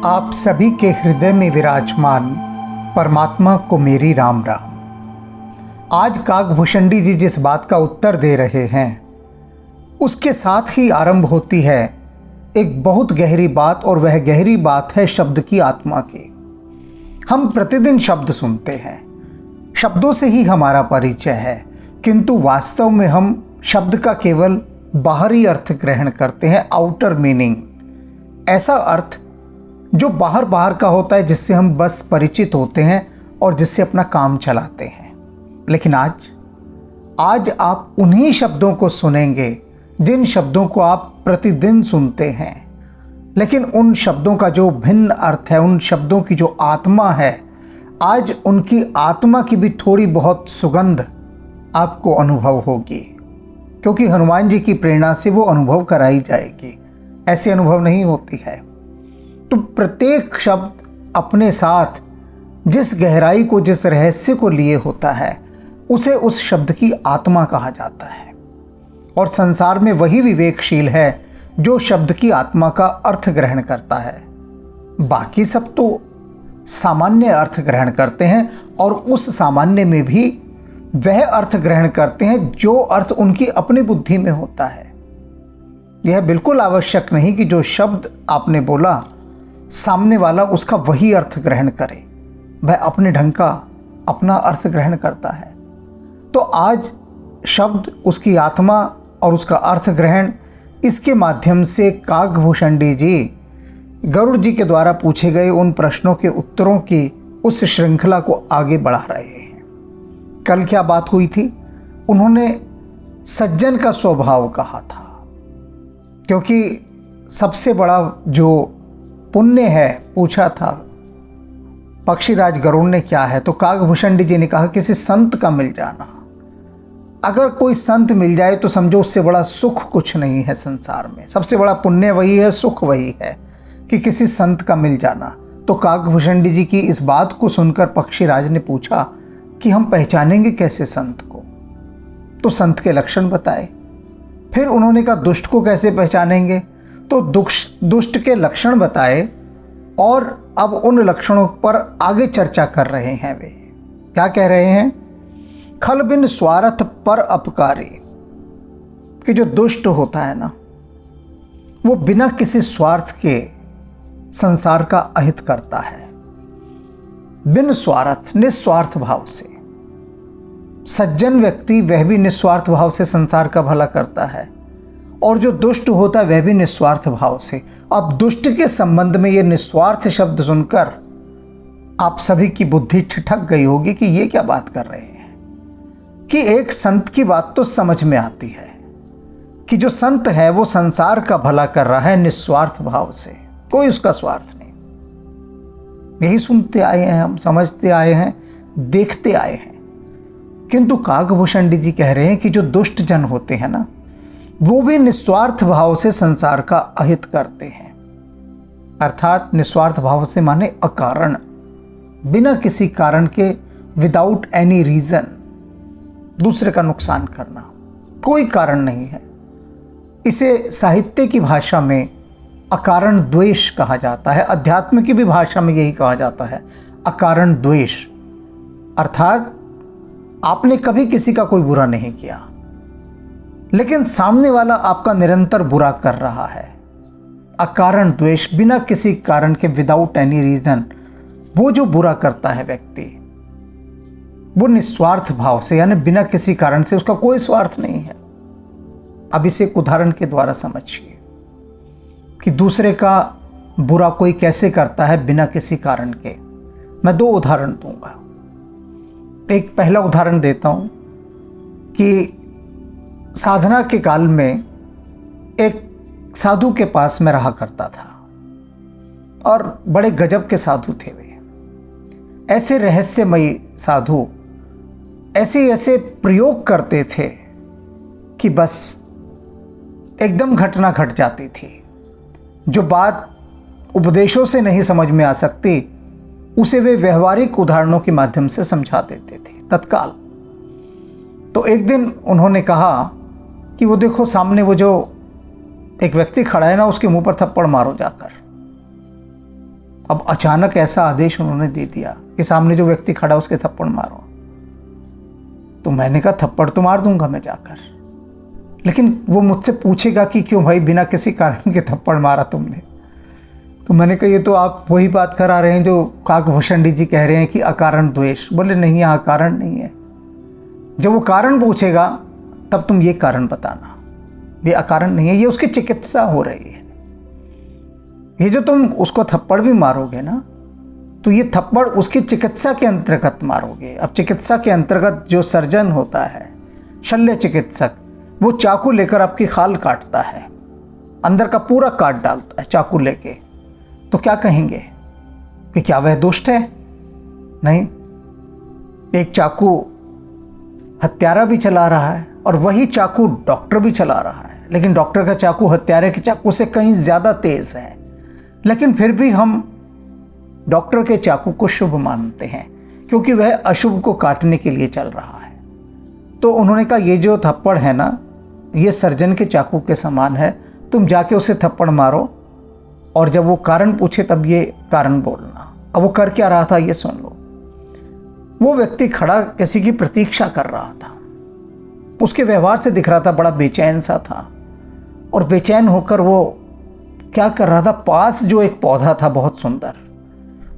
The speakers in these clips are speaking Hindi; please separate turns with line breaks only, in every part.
आप सभी के हृदय में विराजमान परमात्मा को मेरी राम राम। आज काकभूषणी जी जिस बात का उत्तर दे रहे हैं उसके साथ ही आरंभ होती है एक बहुत गहरी बात, और वह गहरी बात है शब्द की आत्मा की। हम प्रतिदिन शब्द सुनते हैं, शब्दों से ही हमारा परिचय है, किंतु वास्तव में हम शब्द का केवल बाहरी अर्थ ग्रहण करते हैं, आउटर मीनिंग, ऐसा अर्थ जो बाहर बाहर का होता है, जिससे हम बस परिचित होते हैं और जिससे अपना काम चलाते हैं। लेकिन आज आप उन्हीं शब्दों को सुनेंगे जिन शब्दों को आप प्रतिदिन सुनते हैं, लेकिन उन शब्दों का जो भिन्न अर्थ है, उन शब्दों की जो आत्मा है, आज उनकी आत्मा की भी थोड़ी बहुत सुगंध आपको अनुभव होगी, क्योंकि हनुमान जी की प्रेरणा से वो अनुभव कराई जाएगी। ऐसे अनुभव नहीं होती है। तो प्रत्येक शब्द अपने साथ जिस गहराई को, जिस रहस्य को लिए होता है, उसे उस शब्द की आत्मा कहा जाता है। और संसार में वही विवेकशील है जो शब्द की आत्मा का अर्थ ग्रहण करता है। बाकी सब तो सामान्य अर्थ ग्रहण करते हैं, और उस सामान्य में भी वह अर्थ ग्रहण करते हैं जो अर्थ उनकी अपनी बुद्धि में होता है। यह बिल्कुल आवश्यक नहीं कि जो शब्द आपने बोला सामने वाला उसका वही अर्थ ग्रहण करे, वह अपने ढंग का अपना अर्थ ग्रहण करता है। तो आज शब्द, उसकी आत्मा और उसका अर्थ ग्रहण, इसके माध्यम से काकभूषणी जी गरुड़ जी के द्वारा पूछे गए उन प्रश्नों के उत्तरों की उस श्रृंखला को आगे बढ़ा रहे हैं। कल क्या बात हुई थी? उन्होंने सज्जन का स्वभाव कहा था, क्योंकि सबसे बड़ा जो पुण्य है पूछा था पक्षीराज गरुड़ ने, क्या है? तो काकभूषणी जी ने कहा किसी संत का मिल जाना। अगर कोई संत मिल जाए तो समझो उससे बड़ा सुख कुछ नहीं है संसार में। सबसे बड़ा पुण्य वही है, सुख वही है कि किसी संत का मिल जाना। तो काकभूषणी जी की इस बात को सुनकर पक्षीराज ने पूछा कि हम पहचानेंगे कैसे संत को? तो संत के लक्षण बताए। फिर उन्होंने कहा दुष्ट को कैसे पहचानेंगे? तो दुष्ट के लक्षण बताए, और अब उन लक्षणों पर आगे चर्चा कर रहे हैं। वे क्या कह रहे हैं? खल बिन स्वार्थ पर अपकारी, कि जो दुष्ट होता है ना, वो बिना किसी स्वार्थ के संसार का अहित करता है, बिन स्वार्थ, निस्वार्थ भाव से। सज्जन व्यक्ति वह भी निस्वार्थ भाव से संसार का भला करता है, और जो दुष्ट होता है वह भी निस्वार्थ भाव से। अब दुष्ट के संबंध में ये निस्वार्थ शब्द सुनकर आप सभी की बुद्धि ठिठक गई होगी कि ये क्या बात कर रहे हैं। कि एक संत की बात तो समझ में आती है कि जो संत है वो संसार का भला कर रहा है निस्वार्थ भाव से, कोई उसका स्वार्थ नहीं। यही सुनते आए हैं हम, समझते आए हैं, देखते आए हैं। किंतु काकभूषणी जी कह रहे हैं कि जो दुष्ट जन होते हैं ना, वो भी निस्वार्थ भाव से संसार का अहित करते हैं। अर्थात निस्वार्थ भाव से माने अकारण, बिना किसी कारण के, विदाउट एनी रीजन, दूसरे का नुकसान करना, कोई कारण नहीं है। इसे साहित्य की भाषा में अकारण द्वेष कहा जाता है, अध्यात्म की भी भाषा में यही कहा जाता है, अकारण द्वेष। अर्थात आपने कभी किसी का कोई बुरा नहीं किया, लेकिन सामने वाला आपका निरंतर बुरा कर रहा है। अकारण द्वेष, बिना किसी कारण के, विदाउट एनी रीजन, वो जो बुरा करता है व्यक्ति, वो निस्वार्थ भाव से, यानी बिना किसी कारण से, उसका कोई स्वार्थ नहीं है। अब इसे एक उदाहरण के द्वारा समझिए कि दूसरे का बुरा कोई कैसे करता है बिना किसी कारण के। मैं दो उदाहरण दूंगा। एक पहला उदाहरण देता हूं कि साधना के काल में एक साधु के पास में रहा करता था, और बड़े गजब के साधु थे वे। ऐसे रहस्यमयी साधु ऐसे ऐसे प्रयोग करते थे कि बस एकदम घटना घट जाती थी। जो बात उपदेशों से नहीं समझ में आ सकती, उसे वे व्यवहारिक उदाहरणों के माध्यम से समझा देते थे तत्काल। तो एक दिन उन्होंने कहा कि वो देखो सामने वो जो एक व्यक्ति खड़ा है ना, उसके मुंह पर थप्पड़ मारो जाकर। अब अचानक ऐसा आदेश उन्होंने दे दिया कि सामने जो व्यक्ति खड़ा उसके थप्पड़ मारो। तो मैंने कहा थप्पड़ तो मार दूंगा मैं जाकर, लेकिन वो मुझसे पूछेगा कि क्यों भाई बिना किसी कारण के थप्पड़ मारा तुमने। तो मैंने कहा ये तो आप वही बात करा रहे हैं जो काकभूषण जी कह रहे हैं कि अकारण द्वेष। बोले नहीं, यहाँ कारण नहीं है। जब वो कारण पूछेगा तब तुम ये कारण बताना, ये अकारण नहीं है, ये उसकी चिकित्सा हो रही है। ये जो तुम उसको थप्पड़ भी मारोगे ना, तो ये थप्पड़ उसकी चिकित्सा के अंतर्गत मारोगे। अब चिकित्सा के अंतर्गत जो सर्जन होता है, शल्य चिकित्सक, वो चाकू लेकर आपकी खाल काटता है, अंदर का पूरा काट डालता है चाकू लेके। तो क्या कहेंगे कि क्या वह दुष्ट है? नहीं, एक चाकू हत्यारा भी चला रहा है और वही चाकू डॉक्टर भी चला रहा है, लेकिन डॉक्टर का चाकू हत्यारे के चाकू से कहीं ज़्यादा तेज है। लेकिन फिर भी हम डॉक्टर के चाकू को शुभ मानते हैं क्योंकि वह अशुभ को काटने के लिए चल रहा है। तो उन्होंने कहा ये जो थप्पड़ है ना, ये सर्जन के चाकू के समान है, तुम जाके उसे थप्पड़ मारो और जब वो कारण पूछे तब ये कारण बोलना। अब वो कर क्या रहा था ये सुन लो। वो व्यक्ति खड़ा किसी की प्रतीक्षा कर रहा था। उसके व्यवहार से दिख रहा था बड़ा बेचैन सा था, और बेचैन होकर वो क्या कर रहा था, पास जो एक पौधा था बहुत सुंदर,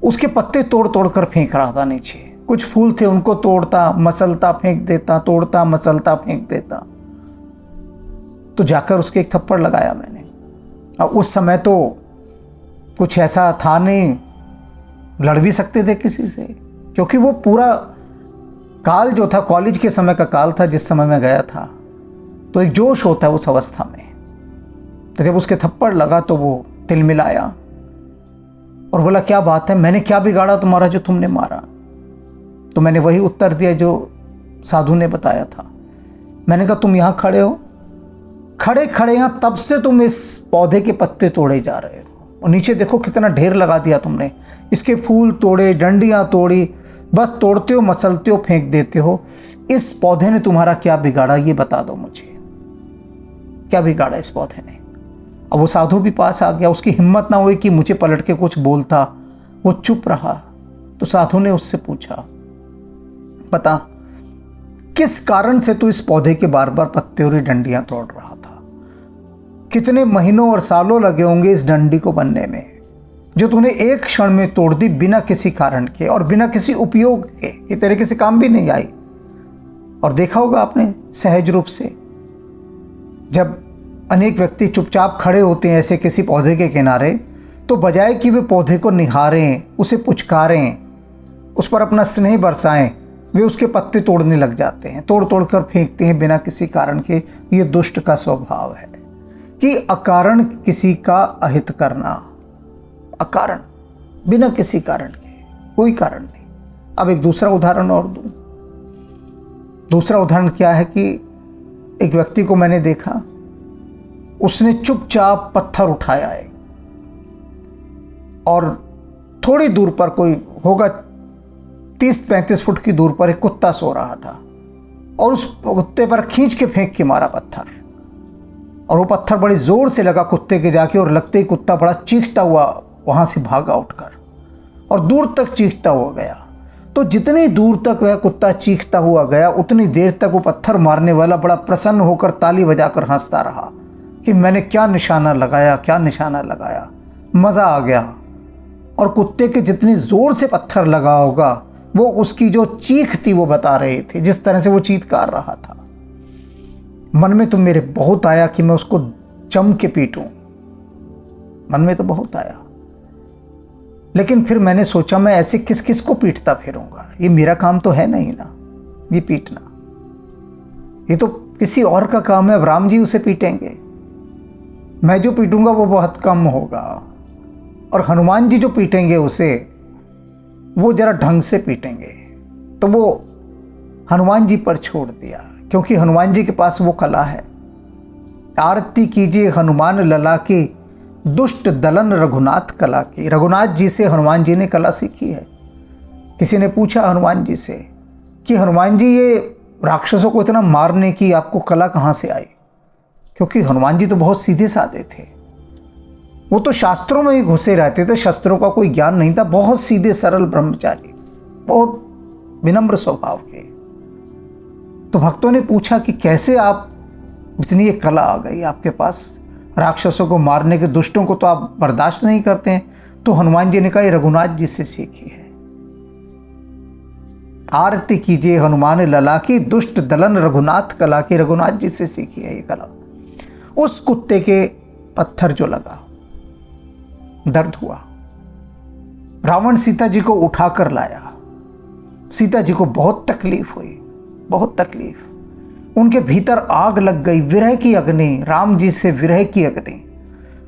उसके पत्ते तोड़ तोड़ कर फेंक रहा था नीचे। कुछ फूल थे उनको तोड़ता मसलता फेंक देता, तोड़ता मसलता फेंक देता। तो जाकर उसके एक थप्पड़ लगाया मैंने। और उस समय तो कुछ ऐसा था नहीं, लड़ भी सकते थे किसी से, क्योंकि वो पूरा काल जो था कॉलेज के समय का काल था जिस समय मैं गया था। तो एक जोश होता है उस अवस्था में। तो जब उसके थप्पड़ लगा तो वो तिलमिलाया और बोला क्या बात है, मैंने क्या बिगाड़ा तुम्हारा जो तुमने मारा? तो मैंने वही उत्तर दिया जो साधु ने बताया था। मैंने कहा तुम यहाँ खड़े हो, खड़े खड़े यहाँ तब से तुम इस पौधे के पत्ते तोड़े जा रहे हो, और नीचे देखो कितना ढेर लगा दिया तुमने, इसके फूल तोड़े, डंडियाँ तोड़ी, बस तोड़ते हो मसलते हो फेंक देते हो। इस पौधे ने तुम्हारा क्या बिगाड़ा ये बता दो मुझे, क्या बिगाड़ा इस पौधे ने? अब वो साधु भी पास आ गया, उसकी हिम्मत ना हुई कि मुझे पलट के कुछ बोलता, वो चुप रहा। तो साधु ने उससे पूछा बता किस कारण से तू इस पौधे के बार बार पत्ते और डंडियां तोड़ रहा था? कितने महीनों और सालों लगे होंगे इस डंडी को बनने में, जो तूने एक क्षण में तोड़ दी बिना किसी कारण के और बिना किसी उपयोग के, कि तेरे किसी काम भी नहीं आई। और देखा होगा आपने सहज रूप से जब अनेक व्यक्ति चुपचाप खड़े होते हैं ऐसे किसी पौधे के किनारे, तो बजाय कि वे पौधे को निहारें, उसे पुचकारें, उस पर अपना स्नेह बरसाएं, वे उसके पत्ते तोड़ने लग जाते हैं, तोड़ तोड़ कर फेंकते हैं बिना किसी कारण के। ये दुष्ट का स्वभाव है कि अकारण किसी का अहित करना, अकारण बिना किसी कारण के, कोई कारण नहीं। अब एक दूसरा उदाहरण और दूं। दूसरा उदाहरण क्या है कि एक व्यक्ति को मैंने देखा, उसने चुपचाप पत्थर उठाया है और थोड़ी दूर पर, कोई होगा 30-35 फुट की दूर पर, एक कुत्ता सो रहा था और उस कुत्ते पर खींच के फेंक के मारा पत्थर, और वो पत्थर बड़ी जोर से लगा कुत्ते के जाके, और लगते ही कुत्ता बड़ा चीखता हुआ वहां से भागा उठकर और दूर तक चीखता हुआ गया। तो जितनी दूर तक वह कुत्ता चीखता हुआ गया उतनी देर तक वो पत्थर मारने वाला बड़ा प्रसन्न होकर ताली बजाकर हंसता रहा कि मैंने क्या निशाना लगाया, क्या निशाना लगाया, मज़ा आ गया। और कुत्ते के जितनी ज़ोर से पत्थर लगा होगा, वो उसकी जो चीख थी वो बता रहे थे, जिस तरह से वो चीत्कार रहा था। मन में तो मेरे बहुत आया कि मैं उसको जम के पीटूं, मन में तो बहुत आया, लेकिन फिर मैंने सोचा मैं ऐसे किस किस को पीटता फिरूंगा, ये मेरा काम तो है नहीं ना ये पीटना, ये तो किसी और का काम है। अब राम जी उसे पीटेंगे, मैं जो पीटूंगा वो बहुत कम होगा, और हनुमान जी जो पीटेंगे उसे, वो जरा ढंग से पीटेंगे। तो वो हनुमान जी पर छोड़ दिया, क्योंकि हनुमान जी के पास वो कला है। आरती कीजिए हनुमान लला की, दुष्ट दलन रघुनाथ कला की। रघुनाथ जी से हनुमान जी ने कला सीखी है। किसी ने पूछा हनुमान जी से कि हनुमान जी ये राक्षसों को इतना मारने की आपको कला कहाँ से आई? क्योंकि हनुमान जी तो बहुत सीधे साधे थे, वो तो शास्त्रों में ही घुसे रहते थे, शस्त्रों का कोई ज्ञान नहीं था, बहुत सीधे सरल ब्रह्मचारी, बहुत विनम्र स्वभाव के। तो भक्तों ने पूछा कि कैसे आप इतनी एक कला आ गई आपके पास, राक्षसों को मारने के, दुष्टों को तो आप बर्दाश्त नहीं करते हैं। तो हनुमान जी ने कहा, ये रघुनाथ जी से सीखी है। आरती कीजिए हनुमान लला की, दुष्ट दलन रघुनाथ कला की, रघुनाथ जी से सीखी है ये कला। उस कुत्ते के पत्थर जो लगा, दर्द हुआ। रावण सीता जी को उठाकर लाया, सीता जी को बहुत तकलीफ हुई, बहुत तकलीफ। उनके भीतर आग लग गई, विरह की अग्नि, राम जी से विरह की अग्नि।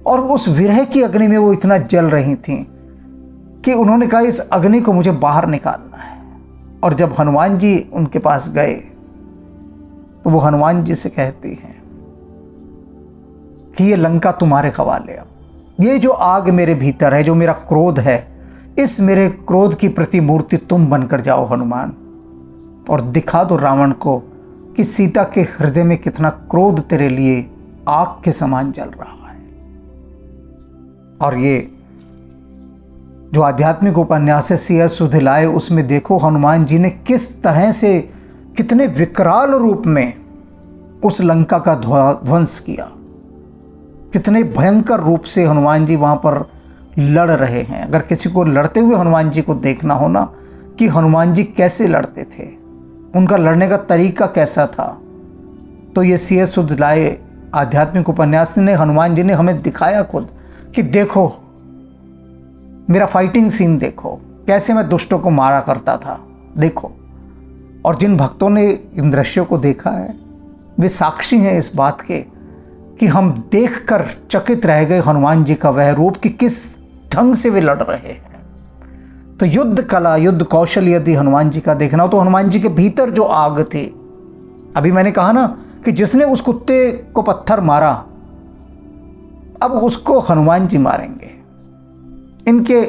और उस विरह की अग्नि में वो इतना जल रही थी कि उन्होंने कहा, इस अग्नि को मुझे बाहर निकालना है। और जब हनुमान जी उनके पास गए तो वो हनुमान जी से कहती हैं कि ये लंका तुम्हारे हवाले। अब ये जो आग मेरे भीतर है, जो मेरा क्रोध है, इस मेरे क्रोध की प्रतिमूर्ति तुम बनकर जाओ हनुमान, और दिखा दो रावण को कि सीता के हृदय में कितना क्रोध तेरे लिए आग के समान जल रहा है। और ये जो आध्यात्मिक उपन्यास है सिया सुधिलाए, उसमें देखो हनुमान जी ने किस तरह से, कितने विकराल रूप में उस लंका का ध्वंस किया, कितने भयंकर रूप से हनुमान जी वहां पर लड़ रहे हैं। अगर किसी को लड़ते हुए हनुमान जी को देखना हो ना, कि हनुमान जी कैसे लड़ते थे, उनका लड़ने का तरीका कैसा था, तो ये सिया सुधिलाए आध्यात्मिक उपन्यास ने, हनुमान जी ने हमें दिखाया खुद कि देखो मेरा फाइटिंग सीन, देखो कैसे मैं दुष्टों को मारा करता था, देखो। और जिन भक्तों ने इन दृश्यों को देखा है वे साक्षी हैं इस बात के कि हम देखकर चकित रह गए हनुमान जी का वह रूप, कि किस ढंग से वे लड़ रहे हैं। तो युद्ध कला, युद्ध कौशल यदि हनुमान जी का देखना हो तो हनुमान जी के भीतर जो आग थी, अभी मैंने कहा ना कि जिसने उस कुत्ते को पत्थर मारा, अब उसको हनुमान जी मारेंगे। इनके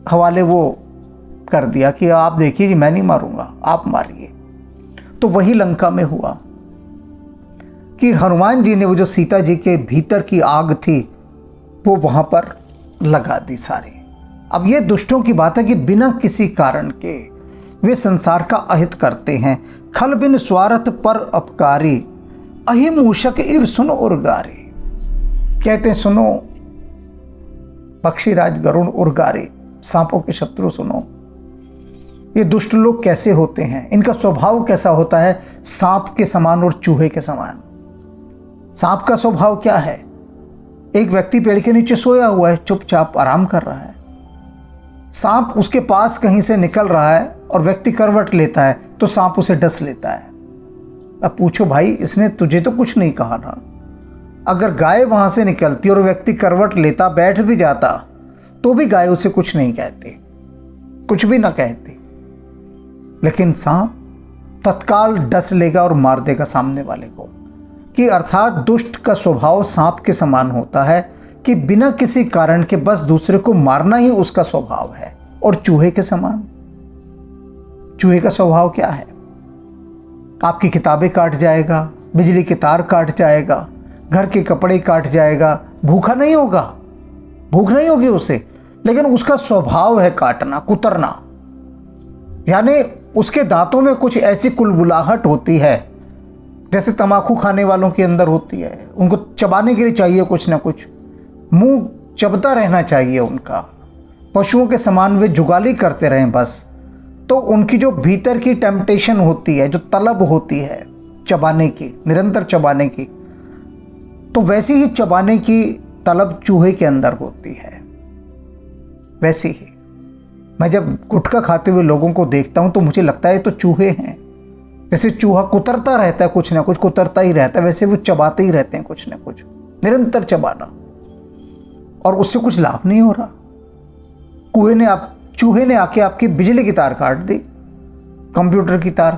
हवाले वो कर दिया कि आप देखिए जी, मैं नहीं मारूंगा, आप मारिए। तो वही लंका में हुआ कि हनुमान जी ने वो जो सीता जी के भीतर की आग थी वो वहां पर लगा दी सारी। अब ये दुष्टों की बात है कि बिना किसी कारण के वे संसार का अहित करते हैं। खल बिन स्वार्थ पर अपकारी, अहिमूषक इव सुनो उर्गारी। कहते हैं, सुनो पक्षीराज गरुण उर्गारे, सांपों के शत्रु सुनो, ये दुष्ट लोग कैसे होते हैं, इनका स्वभाव कैसा होता है, सांप के समान और चूहे के समान। सांप का स्वभाव क्या है, एक व्यक्ति पेड़ के नीचे सोया हुआ है, चुपचाप आराम कर रहा है, सांप उसके पास कहीं से निकल रहा है और व्यक्ति करवट लेता है तो सांप उसे डस लेता है। अब पूछो भाई, इसने तुझे तो कुछ नहीं कहा ना। अगर गाय वहां से निकलती और व्यक्ति करवट लेता, बैठ भी जाता, तो भी गाय उसे कुछ नहीं कहती, कुछ भी ना कहती। लेकिन सांप तत्काल डस लेगा और मार देगा सामने वाले को। कि अर्थात दुष्ट का स्वभाव सांप के समान होता है कि बिना किसी कारण के बस दूसरे को मारना ही उसका स्वभाव है। और चूहे के समान, चूहे का स्वभाव क्या है, आपकी किताबें काट जाएगा, बिजली के तार काट जाएगा, घर के कपड़े काट जाएगा, भूखा नहीं होगा, भूख नहीं होगी उसे, लेकिन उसका स्वभाव है काटना, कुतरना। यानी उसके दांतों में कुछ ऐसी कुलबुलाहट होती है जैसे तंबाकू खाने वालों के अंदर होती है। उनको चबाने के लिए चाहिए कुछ ना कुछ, मुंह चबता रहना चाहिए उनका, पशुओं के समान वे जुगाली करते रहें बस। तो उनकी जो भीतर की टेम्पटेशन होती है, जो तलब होती है चबाने की, निरंतर चबाने की, तो वैसी ही चबाने की तलब चूहे के अंदर होती है। वैसी ही मैं जब गुटखा खाते हुए लोगों को देखता हूं तो मुझे लगता है तो चूहे हैं। जैसे चूहा कुतरता रहता है, कुछ ना कुछ कुतरता ही रहता है, वैसे वो चबाते ही रहते हैं कुछ ना कुछ, निरंतर चबाना, और उससे कुछ लाभ नहीं हो रहा। चूहे ने आके आपकी बिजली की तार काट दी, कंप्यूटर की तार।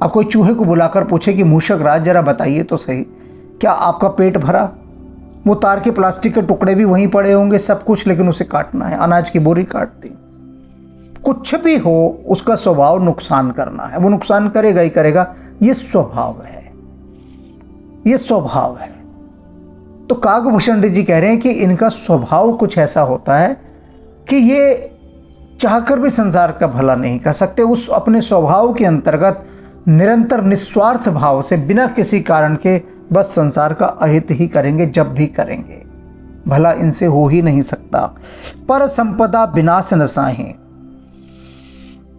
अब कोई चूहे को बुलाकर पूछे कि मूषक राज जरा बताइए तो सही, क्या आपका पेट भरा? वो तार के प्लास्टिक के टुकड़े भी वहीं पड़े होंगे, सब कुछ, लेकिन उसे काटना है। अनाज की बोरी काट दी। कुछ भी हो, उसका स्वभाव नुकसान करना है, वो नुकसान करेगा ही करेगा। ये स्वभाव है, ये स्वभाव है। तो काकभूषण जी कह रहे हैं कि इनका स्वभाव कुछ ऐसा होता है कि ये चाहकर भी संसार का भला नहीं कर सकते। उस अपने स्वभाव के अंतर्गत निरंतर निस्वार्थ भाव से बिना किसी कारण के बस संसार का अहित ही करेंगे, जब भी करेंगे। भला इनसे हो ही नहीं सकता। पर संपदा विनाश न साहें,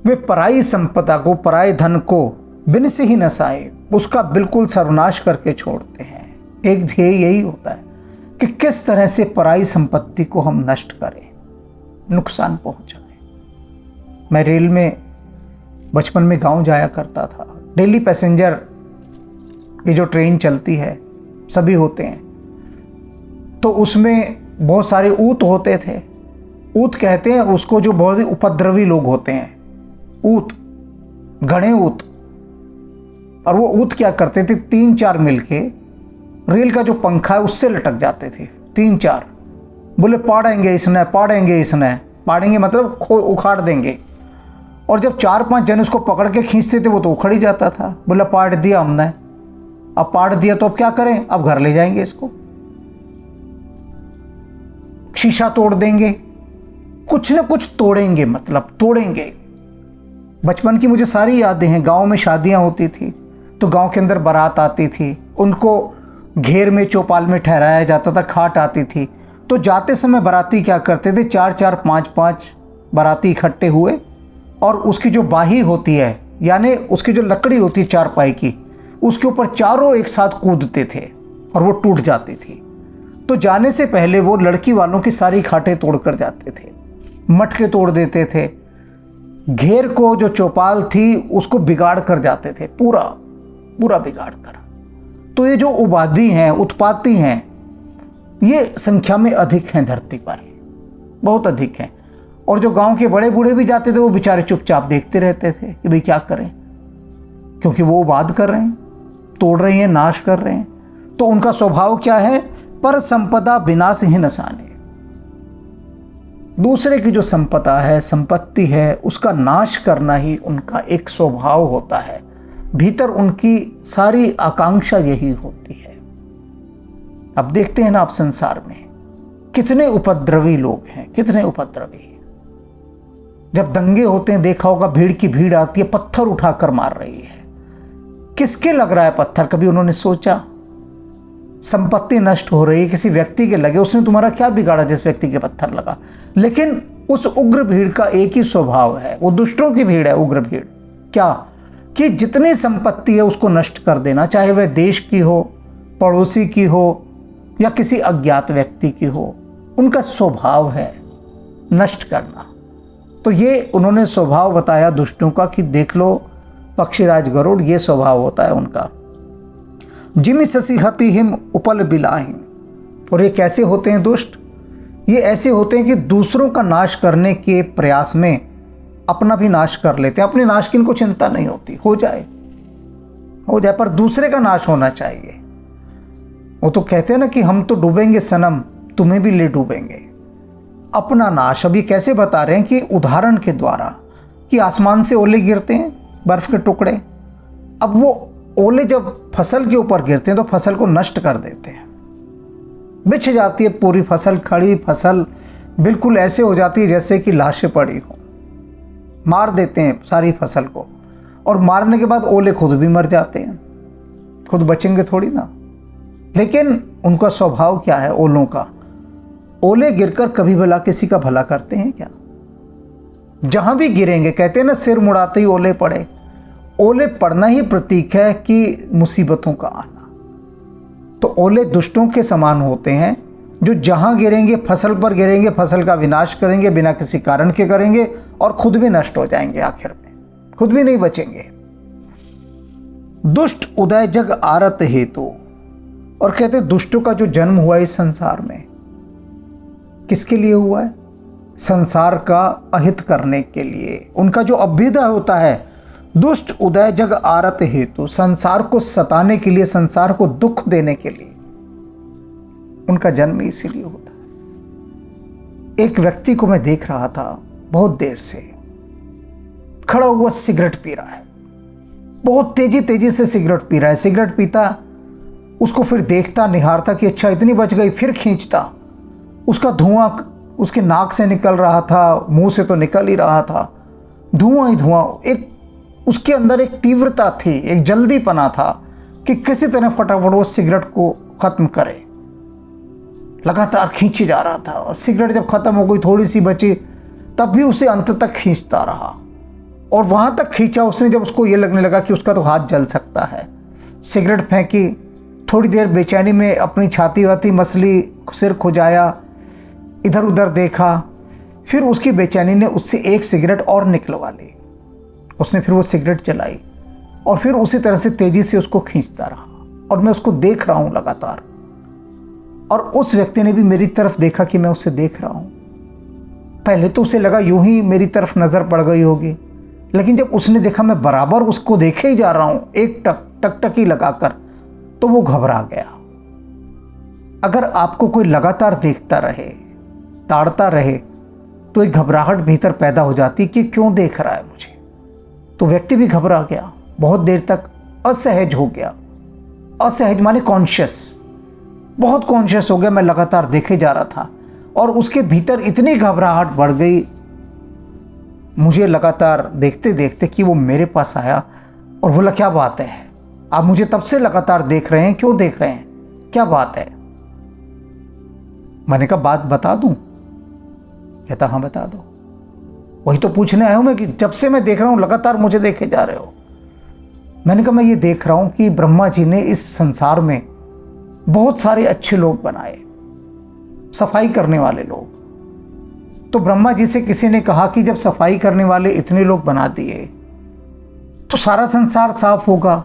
वे पराई संपदा को, पराई धन को बिन से ही न साए, उसका बिल्कुल सर्वनाश करके छोड़ते हैं। एक ध्येय यही होता है कि किस तरह से पराई संपत्ति को हम नष्ट करें, नुकसान पहुंचाएं। मैं रेल में बचपन में गांव जाया करता था। डेली पैसेंजर की जो ट्रेन चलती है सभी होते हैं, तो उसमें बहुत सारे ऊत होते थे। ऊत कहते हैं उसको जो बहुत ही उपद्रवी लोग होते हैं, ऊत, घने ऊत। और वो ऊत क्या करते थे, 3-4 मिलके रेल का जो पंखा है उससे लटक जाते थे। 3-4 बोले पाड़ेंगे इसने, पाड़ेंगे इसने, पाड़ेंगे मतलब उखाड़ देंगे। और जब 4-5 जन उसको पकड़ के खींचते थे वो तो उखड़ ही जाता था। बोला पाड़ दिया हमने, अब पाड़ दिया तो अब क्या करें, अब घर ले जाएंगे इसको, शीशा तोड़ देंगे, कुछ ना कुछ तोड़ेंगे, मतलब तोड़ेंगे। बचपन की मुझे सारी यादें हैं। गांव में शादियां होती थी तो गांव के अंदर बारात आती थी, उनको घेर में चौपाल में ठहराया जाता था, खाट आती थी। तो जाते समय बाराती क्या करते थे, 4-4 5-5 बाराती इकट्ठे हुए और उसकी जो बाही होती है, यानी उसकी जो लकड़ी होती है चारपाई की, उसके ऊपर चारों एक साथ कूदते थे और वो टूट जाती थी। तो जाने से पहले वो लड़की वालों की सारी खाटें तोड़ कर जाते थे, मटके तोड़ देते थे, घेर को जो चौपाल थी उसको बिगाड़ कर जाते थे, पूरा पूरा बिगाड़ कर। तो ये जो उबादी हैं, उत्पाती हैं, ये संख्या में अधिक हैं धरती पर, बहुत अधिक हैं। और जो गांव के बड़े बूढ़े भी जाते थे वो बेचारे चुपचाप देखते रहते थे कि भाई क्या करें, क्योंकि वो उबाद कर रहे हैं, तोड़ रहे हैं, नाश कर रहे हैं। तो उनका स्वभाव क्या है, पर संपदा विनाश ही नसाने, दूसरे की जो संपदा है, संपत्ति है, उसका नाश करना ही उनका एक स्वभाव होता है। भीतर उनकी सारी आकांक्षा यही होती है। अब देखते हैं ना आप संसार में कितने उपद्रवी लोग हैं, कितने उपद्रवी। जब दंगे होते हैं देखा होगा, भीड़ की भीड़ आती है, पत्थर उठाकर मार रही है। किसके लग रहा है पत्थर, कभी उन्होंने सोचा? संपत्ति नष्ट हो रही है, किसी व्यक्ति के लगे, उसने तुम्हारा क्या बिगाड़ा जिस व्यक्ति के पत्थर लगा। लेकिन उस उग्र भीड़ का एक ही स्वभाव है, वो दुष्टों की भीड़ है, उग्र भीड़। क्या कि जितनी संपत्ति है उसको नष्ट कर देना, चाहे वह देश की हो, पड़ोसी की हो या किसी अज्ञात व्यक्ति की हो, उनका स्वभाव है नष्ट करना। तो ये उन्होंने स्वभाव बताया दुष्टों का कि देख लो पक्षीराज गरुड़, ये स्वभाव होता है उनका। जिमि ससी हति हिम उपल बिलाहिम। और ये कैसे होते हैं दुष्ट? ये ऐसे होते हैं कि दूसरों का नाश करने के प्रयास में अपना भी नाश कर लेते हैं। अपने नाश की इनको चिंता नहीं होती, हो जाए पर दूसरे का नाश होना चाहिए। वो तो कहते हैं ना कि हम तो डूबेंगे सनम, तुम्हें भी ले डूबेंगे। अपना नाश। अभी कैसे बता रहे हैं कि उदाहरण के द्वारा, कि आसमान से ओले गिरते हैं, बर्फ के टुकड़े। अब वो ओले जब फसल के ऊपर गिरते हैं तो फसल को नष्ट कर देते हैं, बिछ जाती है पूरी फसल, खड़ी फसल बिल्कुल ऐसे हो जाती है जैसे कि लाशें पड़ी हो। मार देते हैं सारी फसल को, और मारने के बाद ओले खुद भी मर जाते हैं, खुद बचेंगे थोड़ी ना। लेकिन उनका स्वभाव क्या है ओलों का? ओले गिरकर कभी भला किसी का भला करते हैं क्या? जहां भी गिरेंगे, कहते हैं ना सिर मुड़ाते ही ओले पड़े। ओले पड़ना ही प्रतीक है कि मुसीबतों का आना। तो ओले दुष्टों के समान होते हैं, जो जहां गिरेंगे फसल पर गिरेंगे, फसल का विनाश करेंगे, बिना किसी कारण के करेंगे, और खुद भी नष्ट हो जाएंगे, आखिर में खुद भी नहीं बचेंगे। दुष्ट उदय जग आरत हेतु। और कहते दुष्टों का जो जन्म हुआ इस संसार में, किसके लिए हुआ है? संसार का अहित करने के लिए। उनका जो अभ्युदय होता है, दुष्ट उदय जग आरत हेतु, संसार को सताने के लिए, संसार को दुख देने के लिए उनका जन्म इसीलिए होता है। एक व्यक्ति को मैं देख रहा था बहुत देर से, खड़ा हुआ सिगरेट पी रहा है, बहुत तेजी तेजी से सिगरेट पी रहा है। सिगरेट पीता उसको फिर देखता निहारता कि अच्छा इतनी बच गई, फिर खींचता। उसका धुआं उसके नाक से निकल रहा था, मुंह से तो निकल ही रहा था, धुआं ही धुआं। एक उसके अंदर एक तीव्रता थी, एक जल्दीपना था कि किसी तरह फटाफट वो सिगरेट को ख़त्म करे। लगातार खींचे जा रहा था और सिगरेट जब ख़त्म हो गई, थोड़ी सी बची, तब भी उसे अंत तक खींचता रहा। और वहाँ तक खींचा उसने जब उसको ये लगने लगा कि उसका तो हाथ जल सकता है। सिगरेट फेंकी, थोड़ी देर बेचैनी में अपनी छाती वाती मसली, सिर खुजाया, इधर उधर देखा। फिर उसकी बेचैनी ने उससे एक सिगरेट और निकलवा ली। उसने फिर वो सिगरेट जलाई और फिर उसी तरह से तेज़ी से उसको खींचता रहा। और मैं उसको देख रहा हूँ लगातार, और उस व्यक्ति ने भी मेरी तरफ देखा कि मैं उसे देख रहा हूँ। पहले तो उसे लगा यूं ही मेरी तरफ नज़र पड़ गई होगी, लेकिन जब उसने देखा मैं बराबर उसको देखे ही जा रहा हूँ, एक टकटकी लगाकर, तो वो घबरा गया। अगर आपको कोई लगातार देखता रहे, ताड़ता रहे, तो एक घबराहट भीतर पैदा हो जाती कि क्यों देख रहा है मुझे। तो व्यक्ति भी घबरा गया, बहुत देर तक असहज हो गया। असहज माने कॉन्शियस, बहुत कॉन्शियस हो गया। मैं लगातार देखे जा रहा था और उसके भीतर इतनी घबराहट बढ़ गई मुझे लगातार देखते देखते कि वो मेरे पास आया और बोला, क्या बात है, आप मुझे तब से लगातार देख रहे हैं, क्यों देख रहे हैं, क्या बात है। मैंने कहा बात बता दूं? कहता हाँ बता दो। वही तो पूछने आया हूं मैं कि जब से मैं देख रहा हूं लगातार मुझे देखे जा रहे हो। मैंने कहा मैं ये देख रहा हूं कि ब्रह्मा जी ने इस संसार में बहुत सारे अच्छे लोग बनाए, सफाई करने वाले लोग। तो ब्रह्मा जी से किसी ने कहा कि जब सफाई करने वाले इतने लोग बना दिए तो सारा संसार साफ होगा,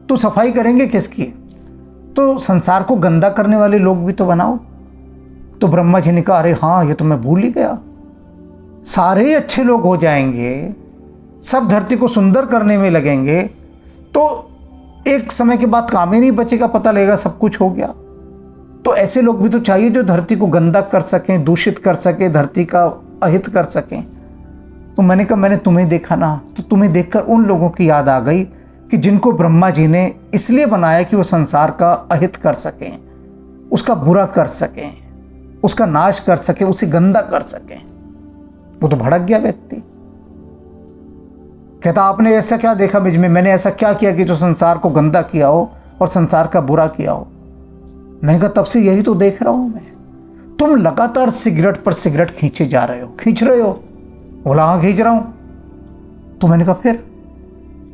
तो सफाई करेंगे किसकी? तो संसार को गंदा करने वाले लोग भी तो बनाओ। तो ब्रह्मा जी ने कहा अरे हाँ, ये तो मैं भूल ही गया, सारे ही अच्छे लोग हो जाएंगे, सब धरती को सुंदर करने में लगेंगे, तो एक समय के बाद काम ही नहीं बचेगा, पता लगेगा सब कुछ हो गया। तो ऐसे लोग भी तो चाहिए जो धरती को गंदा कर सकें, दूषित कर सकें, धरती का अहित कर सकें। तो मैंने कहा मैंने तुम्हें देखा ना, तो तुम्हें देखकर उन लोगों की याद आ गई कि जिनको ब्रह्मा जी ने इसलिए बनाया कि वो संसार का अहित कर सकें, उसका बुरा कर सकें, उसका नाश कर सकें, उसे गंदा कर सकें। वो तो भड़क गया व्यक्ति। कहता आपने ऐसा क्या देखा मुझ में, मैंने ऐसा क्या किया कि जो संसार को गंदा किया हो और संसार का बुरा किया हो? मैंने कहा तब से यही तो देख रहा हूं मैं, तुम लगातार सिगरेट पर सिगरेट खींचे जा रहे हो। खींच रहे हो? बोला हाँ खींच रहा हूं। तो मैंने कहा फिर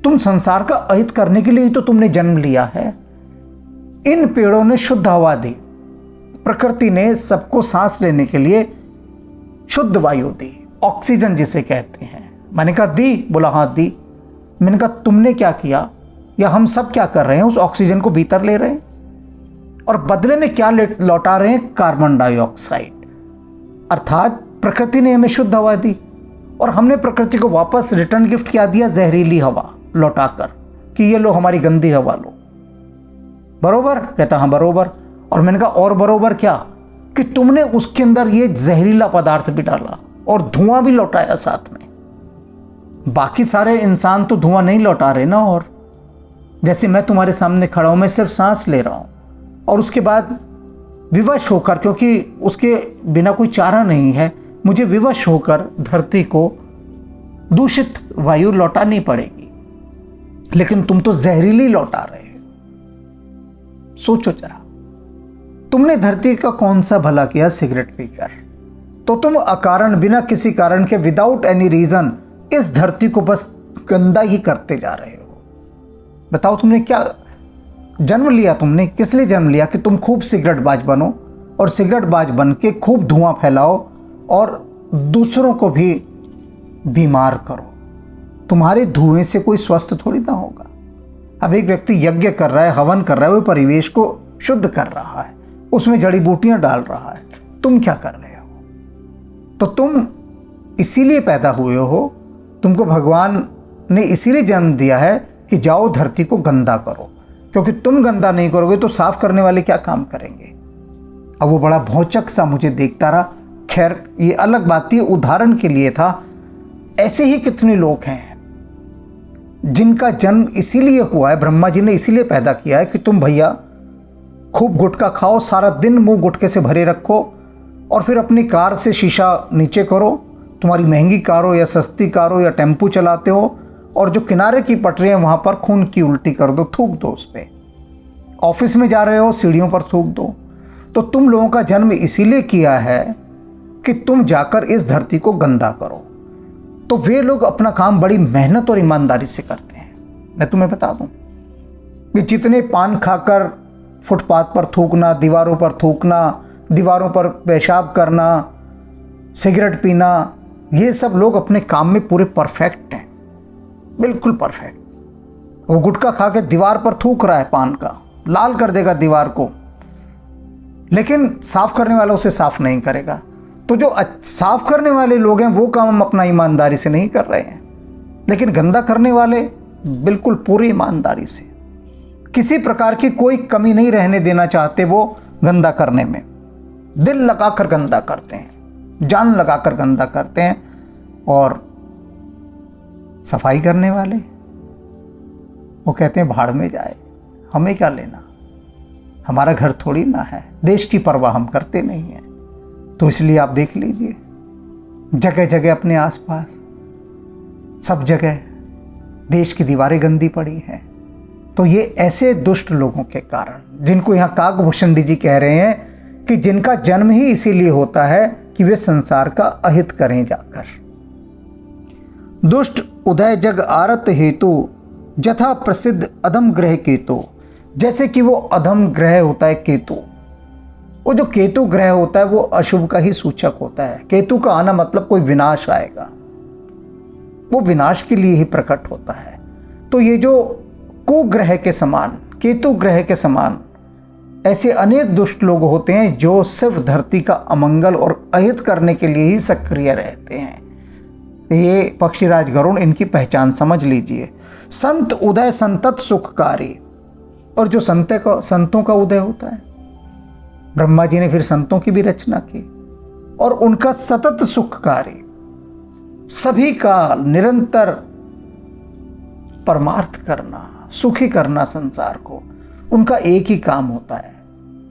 तुम संसार का अहित करने के लिए ही तो तुमने जन्म लिया है। इन पेड़ों ने शुद्ध हवा दी, प्रकृति ने सबको सांस लेने के लिए शुद्ध वायु दी, ऑक्सीजन जिसे कहते हैं। मैंने कहा दी? बोला हाँ दी। मैंने कहा तुमने क्या किया, या हम सब क्या कर रहे हैं, उस ऑक्सीजन को भीतर ले रहे हैं और बदले में क्या लौटा रहे हैं? Carbon dioxide. अर्थात प्रकृति ने हमें शुद्ध हवा दी और हमने प्रकृति को वापस रिटर्न गिफ्ट क्या दिया? जहरीली हवा लौटाकर, कि ये लो हमारी गंदी हवा लो। बरोबर? कहता हाँ बरोबर। और मैंने कहा और बरोबर क्या? कि तुमने उसके अंदर ये जहरीला पदार्थ भी डाला और धुआं भी लौटाया साथ में। बाकी सारे इंसान तो धुआं नहीं लौटा रहे ना। और जैसे मैं तुम्हारे सामने खड़ा हूं, मैं सिर्फ सांस ले रहा हूं और उसके बाद विवश होकर, क्योंकि उसके बिना कोई चारा नहीं है, मुझे विवश होकर धरती को दूषित वायु लौटानी पड़ेगी। लेकिन तुम तो जहरीली लौटा रहे हो। सोचो जरा, तुमने धरती का कौन सा भला किया सिगरेट पीकर? तो तुम अकारण, बिना किसी कारण के, विदाउट एनी रीजन, इस धरती को बस गंदा ही करते जा रहे हो। बताओ तुमने क्या जन्म लिया? तुमने किस लिए जन्म लिया? कि तुम खूब सिगरेटबाज बनो और सिगरेटबाज बन के खूब धुआं फैलाओ और दूसरों को भी बीमार करो। तुम्हारे धुएं से कोई स्वस्थ थोड़ी ना होगा। अब एक व्यक्ति यज्ञ कर रहा है, हवन कर रहा है, वो परिवेश को शुद्ध कर रहा है, उसमें जड़ी बूटियां डाल रहा है, तुम क्या कर रहे हो? तो तुम इसीलिए पैदा हुए हो, तुमको भगवान ने इसीलिए जन्म दिया है कि जाओ धरती को गंदा करो, क्योंकि तुम गंदा नहीं करोगे तो साफ करने वाले क्या काम करेंगे? अब वो बड़ा भौचक सा मुझे देखता रहा। खैर ये अलग बात थी, उदाहरण के लिए था। ऐसे ही कितने लोग हैं जिनका जन्म इसीलिए हुआ है, ब्रह्मा जी ने इसीलिए पैदा किया है कि तुम भैया खूब गुटखा खाओ, सारा दिन मुंह गुटखे से भरे रखो और फिर अपनी कार से शीशा नीचे करो, तुम्हारी महंगी कार हो या सस्ती कार हो या टेम्पू चलाते हो, और जो किनारे की पटरी है वहाँ पर खून की उल्टी कर दो, थूक दो उस पर। ऑफिस में जा रहे हो, सीढ़ियों पर थूक दो। तो तुम लोगों का जन्म इसीलिए किया है कि तुम जाकर इस धरती को गंदा करो। तो वे लोग अपना काम बड़ी मेहनत और ईमानदारी से करते हैं। मैं तुम्हें बता दूं, ये जितने पान खाकर फुटपाथ पर थूकना, दीवारों पर थूकना, दीवारों पर पेशाब करना, सिगरेट पीना, ये सब लोग अपने काम में पूरे परफेक्ट हैं, बिल्कुल परफेक्ट। वो गुटखा खा के दीवार पर थूक रहा है पान का, लाल कर देगा दीवार को, लेकिन साफ करने वाला उसे साफ नहीं करेगा। तो जो साफ करने वाले लोग हैं वो काम अपना ईमानदारी से नहीं कर रहे हैं, लेकिन गंदा करने वाले बिल्कुल पूरी ईमानदारी से, किसी प्रकार की कोई कमी नहीं रहने देना चाहते। वो गंदा करने में दिल लगाकर गंदा करते हैं, जान लगाकर गंदा करते हैं। और सफाई करने वाले वो कहते हैं भाड़ में जाए, हमें क्या लेना, हमारा घर थोड़ी ना है, देश की परवाह हम करते नहीं हैं। तो इसलिए आप देख लीजिए, जगह जगह अपने आसपास सब जगह देश की दीवारें गंदी पड़ी हैं। तो ये ऐसे दुष्ट लोगों के कारण, जिनको यहाँ काकभूषणी जी कह रहे हैं कि जिनका जन्म ही इसीलिए होता है कि वे संसार का अहित करें जाकर। दुष्ट उदय जग आरत हेतु जथा प्रसिद्ध अधम ग्रह केतु। जैसे कि वो अधम ग्रह होता है केतु, वो जो केतु ग्रह होता है वो अशुभ का ही सूचक होता है। केतु का आना मतलब कोई विनाश आएगा, वो विनाश के लिए ही प्रकट होता है। तो ये जो कुग्रह के समान, केतु ग्रह के समान ऐसे अनेक दुष्ट लोग होते हैं जो सिर्फ धरती का अमंगल और अहित करने के लिए ही सक्रिय रहते हैं। ये पक्षीराज गरुड़, इनकी पहचान समझ लीजिए। संत उदय संतत सुखकारी, और जो संतों का उदय होता है, ब्रह्मा जी ने फिर संतों की भी रचना की, और उनका सतत सुखकारी, सभी का निरंतर परमार्थ करना, सुखी करना संसार को, उनका एक ही काम होता है,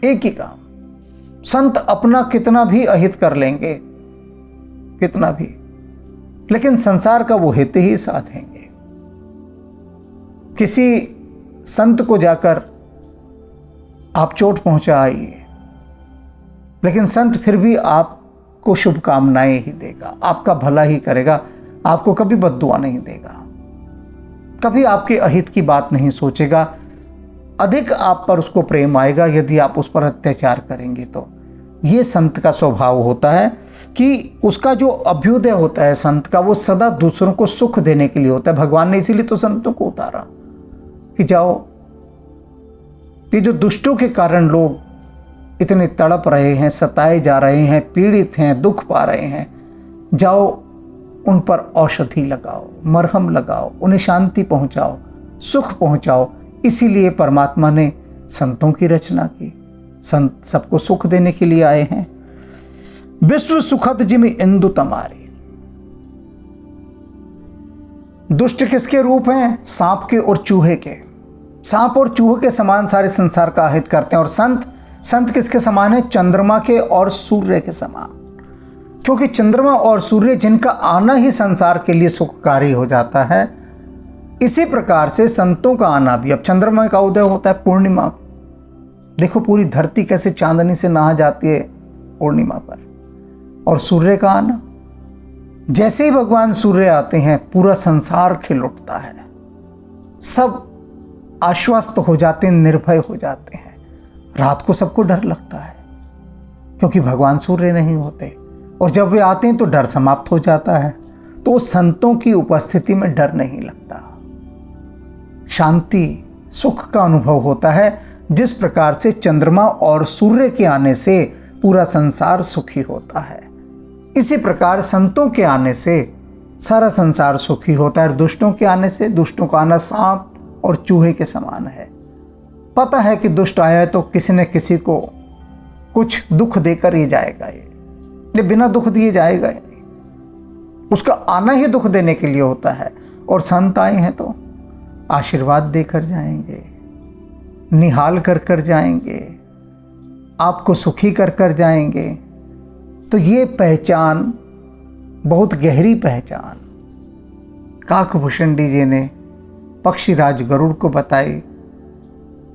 एक ही काम। संत अपना कितना भी अहित कर लेंगे, कितना भी, लेकिन संसार का वो हित ही साधेंगे। किसी संत को जाकर आप चोट पहुंचा आइए, लेकिन संत फिर भी आपको शुभकामनाएं ही देगा, आपका भला ही करेगा, आपको कभी बद्दुआ नहीं देगा, कभी आपके अहित की बात नहीं सोचेगा। अधिक आप पर उसको प्रेम आएगा यदि आप उस पर अत्याचार करेंगे। तो ये संत का स्वभाव होता है कि उसका जो अभ्युदय होता है संत का, वो सदा दूसरों को सुख देने के लिए होता है। भगवान ने इसीलिए तो संतों को उतारा कि जाओ, ये जो दुष्टों के कारण लोग इतने तड़प रहे हैं, सताए जा रहे हैं, पीड़ित हैं, दुख पा रहे हैं, जाओ उन पर औषधि लगाओ, मरहम लगाओ, उन्हें शांति पहुंचाओ, सुख पहुंचाओ। इसीलिए परमात्मा ने संतों की रचना की। संत सबको सुख देने के लिए आए हैं। विश्व सुखद जिम इंदु तमारी। दुष्ट किसके रूप हैं? सांप के और चूहे के। सांप और चूहे के समान सारे संसार का अहित करते हैं। और संत किसके समान है? चंद्रमा के और सूर्य के समान। क्योंकि चंद्रमा और सूर्य जिनका आना ही संसार के लिए सुखकारी हो जाता है, इसी प्रकार से संतों का आना भी। अब चंद्रमा का उदय होता है पूर्णिमा, देखो पूरी धरती कैसे चांदनी से नहा जाती है पूर्णिमा पर। और सूर्य का आना, जैसे ही भगवान सूर्य आते हैं पूरा संसार खिल उठता है, सब आश्वस्त हो जाते हैं, निर्भय हो जाते हैं। रात को सबको डर लगता है क्योंकि भगवान सूर्य नहीं होते, और जब वे आते हैं तो डर समाप्त हो जाता है। तो संतों की उपस्थिति में डर नहीं लगता, शांति सुख का अनुभव होता है। जिस प्रकार से चंद्रमा और सूर्य के आने से पूरा संसार सुखी होता है, इसी प्रकार संतों के आने से सारा संसार सुखी होता है। दुष्टों के आने से, दुष्टों का आना सांप और चूहे के समान है। पता है कि दुष्ट आया है तो किसी न किसी को कुछ दुख देकर ही जाएगा, ये बिना दुख दिए जाएगा ही नहीं। उसका आना ही दुख देने के लिए होता है। और संत आए हैं तो आशीर्वाद देकर जाएंगे, निहाल कर कर जाएंगे, आपको सुखी कर कर जाएंगे। तो ये पहचान बहुत गहरी पहचान काकभूषणी जी ने पक्षीराज गरुड़ को बताई,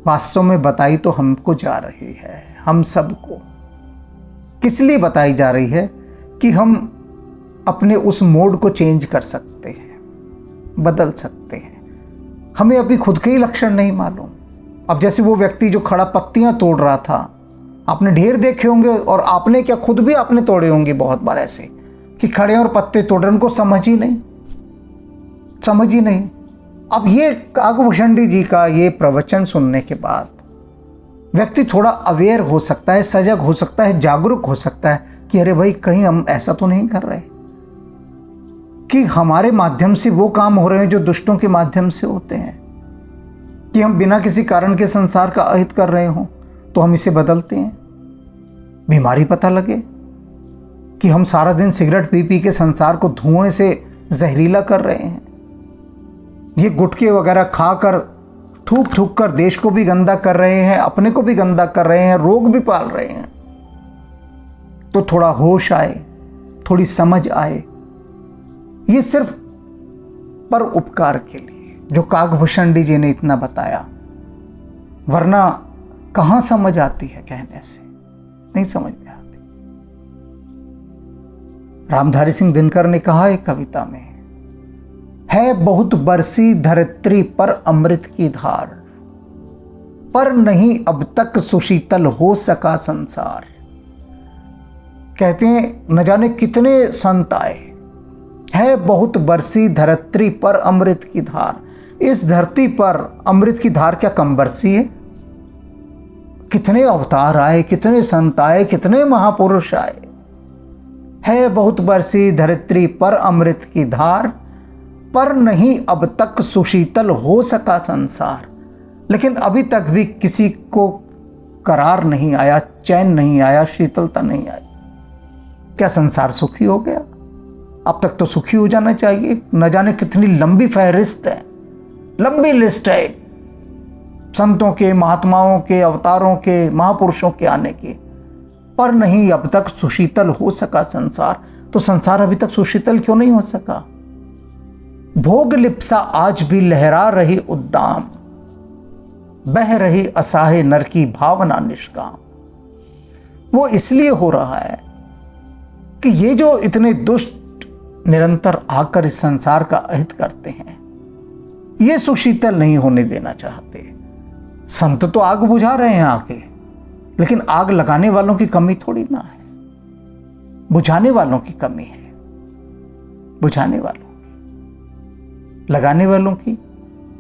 वास्तव में बताई तो हमको जा रही है, हम सबको। किस लिए बताई जा रही है? कि हम अपने उस मोड को चेंज कर सकते हैं, बदल सकते हैं। हमें अभी खुद के ही लक्षण नहीं मालूम। अब जैसे वो व्यक्ति जो खड़ा पत्तियां तोड़ रहा था, आपने ढेर देखे होंगे, और आपने क्या खुद भी आपने तोड़े होंगे बहुत बार ऐसे कि खड़े और पत्ते तोड़ रहे, उनको समझ ही नहीं। अब ये काकभूषणी जी का ये प्रवचन सुनने के बाद व्यक्ति थोड़ा अवेयर हो सकता है, सजग हो सकता है, जागरूक हो सकता है कि अरे भाई कहीं हम ऐसा तो नहीं कर रहे कि हमारे माध्यम से वो काम हो रहे हैं जो दुष्टों के माध्यम से होते हैं, कि हम बिना किसी कारण के संसार का अहित कर रहे हों तो हम इसे बदलते हैं। बीमारी पता लगे कि हम सारा दिन सिगरेट पी पी के संसार को धुएं से जहरीला कर रहे हैं, ये गुटखे वगैरह खाकर थूक थूक कर देश को भी गंदा कर रहे हैं, अपने को भी गंदा कर रहे हैं, रोग भी पाल रहे हैं। तो थोड़ा होश आए, थोड़ी समझ आए। ये सिर्फ पर उपकार के लिए जो काकभूषणी जी ने इतना बताया, वरना कहां समझ आती है, कहने से नहीं समझ में आती। रामधारी सिंह दिनकर ने कहा एक कविता में, है बहुत बरसी धरित्री पर अमृत की धार, पर नहीं अब तक सुशीतल हो सका संसार। कहते हैं न जाने कितने संत आए, है बहुत बरसी धरित्री पर अमृत की धार। इस धरती पर अमृत की धार क्या कम बरसी है? कितने अवतार आए, कितने संत आए, कितने महापुरुष आए। है बहुत बरसी धरित्री पर अमृत की धार, पर नहीं अब तक सुशीतल हो सका संसार। लेकिन अभी तक भी किसी को करार नहीं आया, चैन नहीं आया, शीतलता नहीं आई। क्या संसार सुखी हो गया? अब तक तो सुखी हो जाना चाहिए। न जाने कितनी लंबी फहरिस्त है, लंबी लिस्ट है संतों के, महात्माओं के, अवतारों के, महापुरुषों के आने की, पर नहीं अब तक सुशीतल हो सका संसार। तो संसार अभी तक सुशीतल क्यों नहीं हो सका? भोग लिप्सा आज भी लहरा रही उद्दाम, बह रही असहाय नर की भावना निष्काम। वो इसलिए हो रहा है कि ये जो इतने दुष्ट निरंतर आकर इस संसार का अहित करते हैं, ये सुशीतल नहीं होने देना चाहते। संत तो आग बुझा रहे हैं आके, लेकिन आग लगाने वालों की कमी थोड़ी ना है, बुझाने वालों की कमी है। बुझाने वालों की, लगाने वालों की,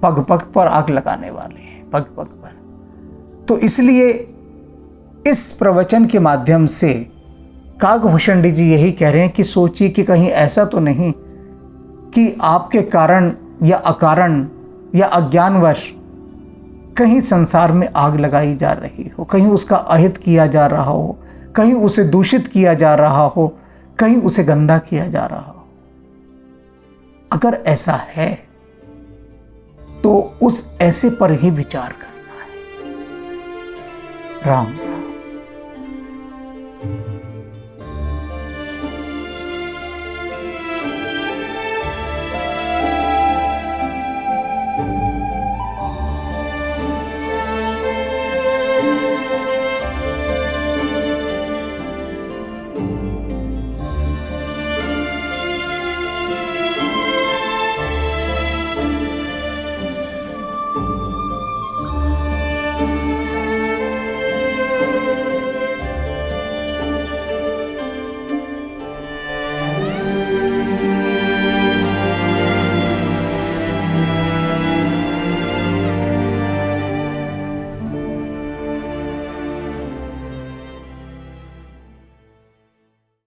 पग पग पर आग लगाने वाले हैं, पग पग पर। तो इसलिए इस प्रवचन के माध्यम से काकभूषणी जी यही कह रहे हैं कि सोचिए कि कहीं ऐसा तो नहीं कि आपके कारण या अकारण या अज्ञानवश कहीं संसार में आग लगाई जा रही हो, कहीं उसका अहित किया जा रहा हो, कहीं उसे दूषित किया जा रहा हो, कहीं उसे गंदा किया जा रहा हो। अगर ऐसा है तो उस ऐसे पर ही विचार करना है। राम राम।